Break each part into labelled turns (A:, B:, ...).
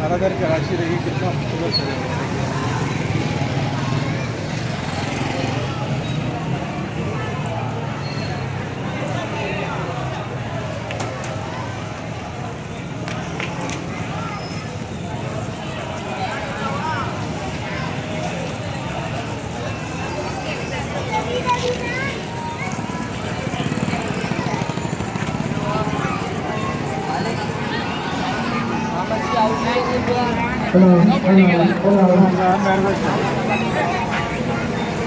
A: हरादार की राशि रही कितना खूबसूरत सजा है।
B: Hello, hello, hello,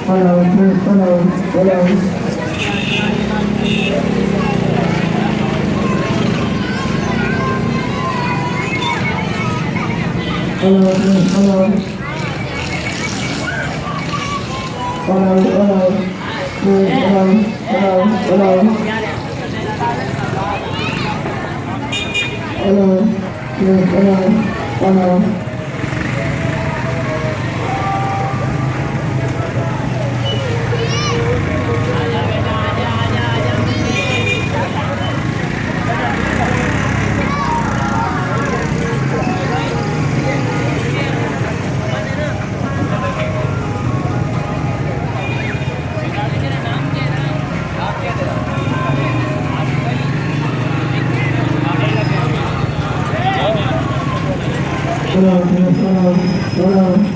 B: hello, hello, hello. Hello, hello, hello, hello, hello, hello, hello, hello, hello. Hello, hello, hello.